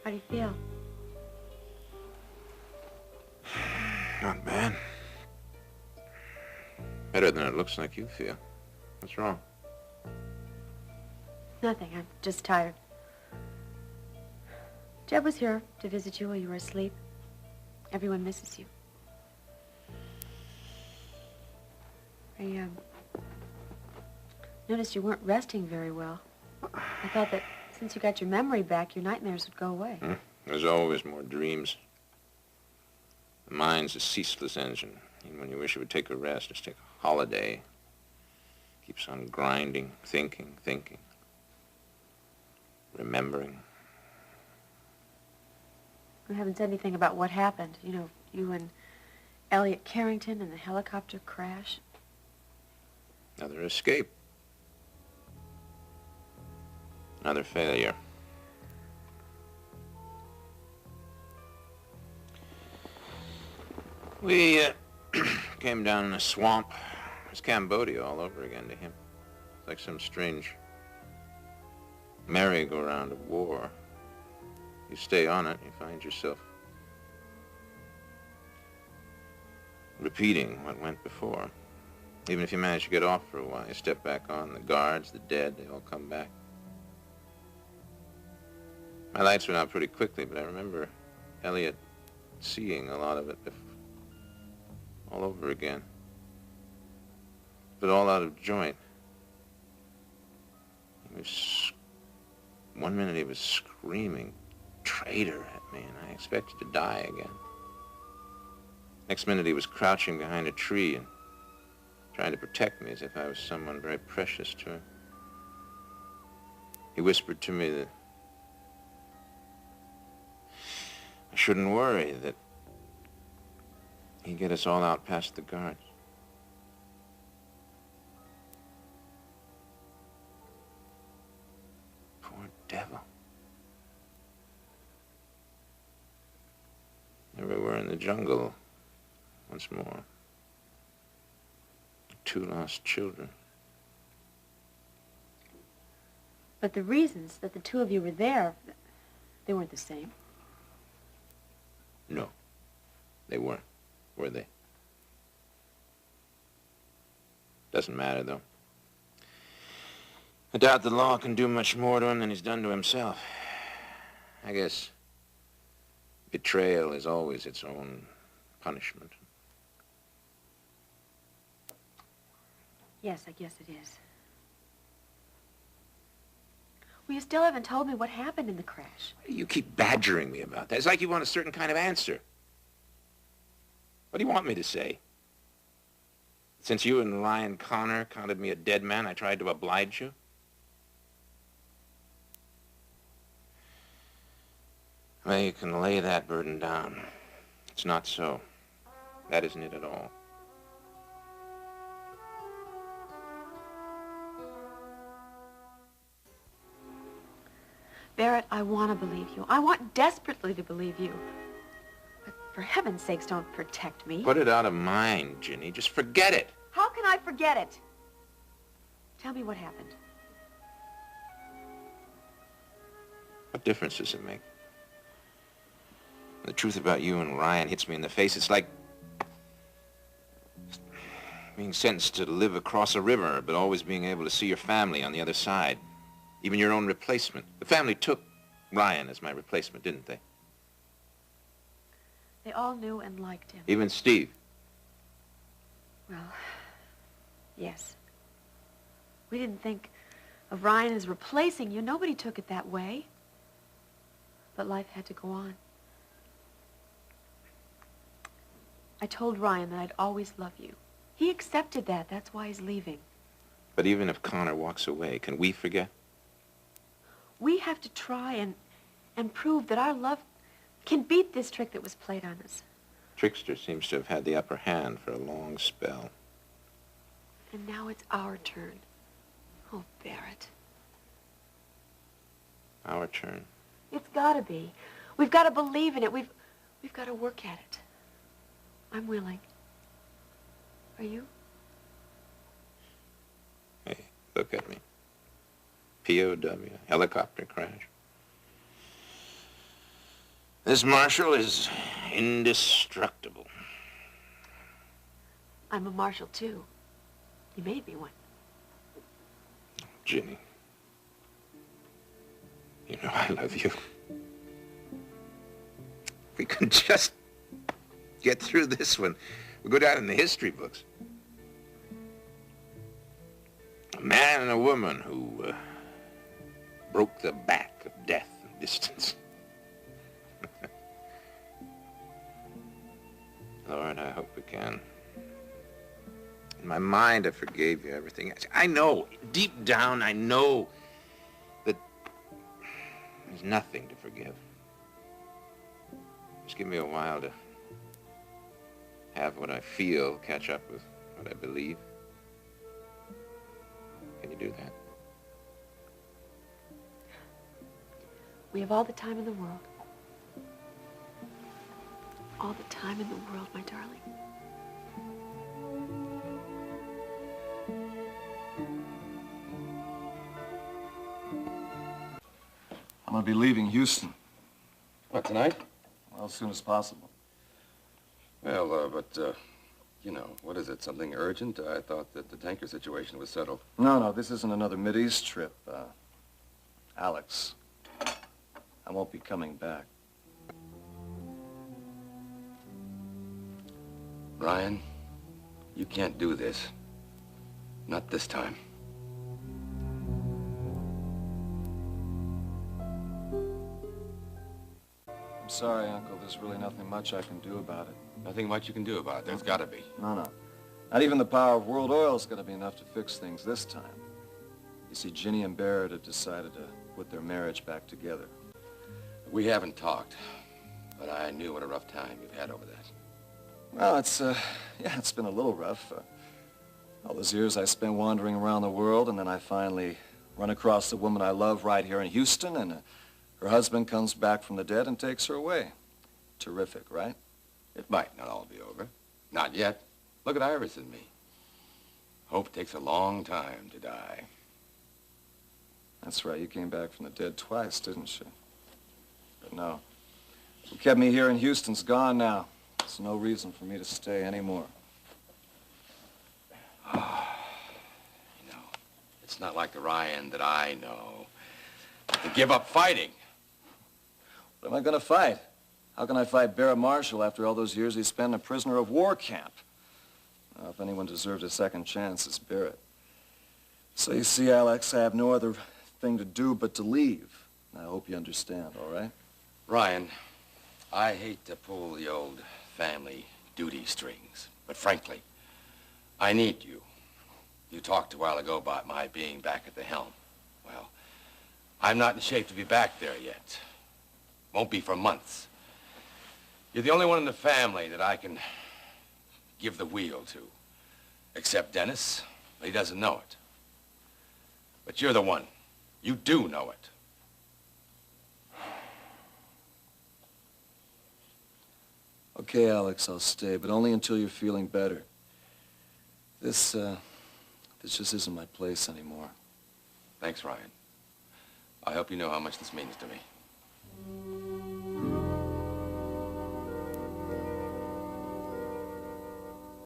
How do you feel? Not bad. Better than it looks like you feel. What's wrong? Nothing. I'm just tired. Jeb was here to visit you while you were asleep. Everyone misses you. I noticed you weren't resting very well. I thought that since you got your memory back, your nightmares would go away. There's always more dreams. The mind's a ceaseless engine. Even when you wish it would take a rest, just take a holiday. Keeps on grinding, thinking, remembering. You haven't said anything about what happened. You know, you and Elliot Carrington and the helicopter crash. Another escape. Another failure. We came down in a swamp. It was Cambodia all over again to him. It's like some strange merry-go-round of war. You stay on it, you find yourself repeating what went before. Even if you manage to get off for a while, you step back on, the guards, the dead, they all come back. My lights went out pretty quickly, but I remember Elliot seeing a lot of it all over again. But all out of joint. One minute he was screaming, "Traitor," at me, and I expected to die again. Next minute he was crouching behind a tree and trying to protect me as if I was someone very precious to him. He whispered to me that I shouldn't worry, that he'd get us all out past the guards. Poor devil. There we were in the jungle once more. 2 lost children. But the reasons that the two of you were there, they weren't the same. No, they weren't, were they? Doesn't matter, though. I doubt the law can do much more to him than he's done to himself. I guess betrayal is always its own punishment. Yes, I guess it is. Well, you still haven't told me what happened in the crash. You keep badgering me about that. It's like you want a certain kind of answer. What do you want me to say? Since you and Ryan Connor counted me a dead man, I tried to oblige you? Well, you can lay that burden down. It's not so. That isn't it at all. Barrett, I want to believe you. I want desperately to believe you. But for heaven's sakes, don't protect me. Put it out of mind, Ginny. Just forget it. How can I forget it? Tell me what happened. What difference does it make? The truth about you and Ryan hits me in the face. It's like being sentenced to live across a river, but always being able to see your family on the other side. Even your own replacement. The family took Ryan as my replacement, didn't they? They all knew and liked him. Even Steve. Well, yes. We didn't think of Ryan as replacing you. Nobody took it that way. But life had to go on. I told Ryan that I'd always love you. He accepted that. That's why he's leaving. But even if Connor walks away, can we forget? We have to try and prove that our love can beat this trick that was played on us. Trickster seems to have had the upper hand for a long spell. And now it's our turn. Oh, Barrett. Our turn. It's gotta be. We've got to believe in it. We've got to work at it. I'm willing. Are you? Hey, look at me. POW, helicopter crash. This Marshal is indestructible. I'm a marshal, too. You made me one. Ginny, you know I love you. We could just get through this one. We'll go down in the history books. A man and a woman who broke the back of death and distance. Lord, I hope we can. In my mind, I forgave you everything. I know, deep down, I know that there's nothing to forgive. Just give me a while to have what I feel catch up with what I believe. Can you do that? We have all the time in the world. All the time in the world, my darling. I'm gonna be leaving Houston. What, tonight? Well, as soon as possible. Well, you know, what is it, something urgent? I thought that the tanker situation was settled. No, this isn't another Mideast trip. Alex, I won't be coming back. Ryan, you can't do this. Not this time. I'm sorry, Uncle. There's really nothing much I can do about it. Nothing much you can do about it. There's got to be. No. Not even the power of World Oil is going to be enough to fix things this time. You see, Ginny and Barrett have decided to put their marriage back together. We haven't talked, but I knew what a rough time you've had over that. Well, it's been a little rough. All those years I spent wandering around the world, and then I finally run across the woman I love right here in Houston, and her husband comes back from the dead and takes her away. Terrific, right? It might not all be over. Not yet. Look at Iris and me. Hope takes a long time to die. That's right. You came back from the dead twice, didn't you? But no. What kept me here in Houston's gone now. There's no reason for me to stay anymore. You know, it's not like the Ryan that I know. To give up fighting. What am I going to fight? How can I fight Barrett Marshall after all those years he spent in a prisoner of war camp? Well, if anyone deserved a second chance, it's Barrett. So you see, Alex, I have no other thing to do but to leave. I hope you understand, all right? Ryan, I hate to pull the old family duty strings, but frankly, I need you. You talked a while ago about my being back at the helm. Well, I'm not in shape to be back there yet. Won't be for months. You're the only one in the family that I can give the wheel to. Except Dennis, but he doesn't know it. But you're the one. You do know it. Okay, Alex, I'll stay, but only until you're feeling better. This just isn't my place anymore. Thanks, Ryan. I hope you know how much this means to me.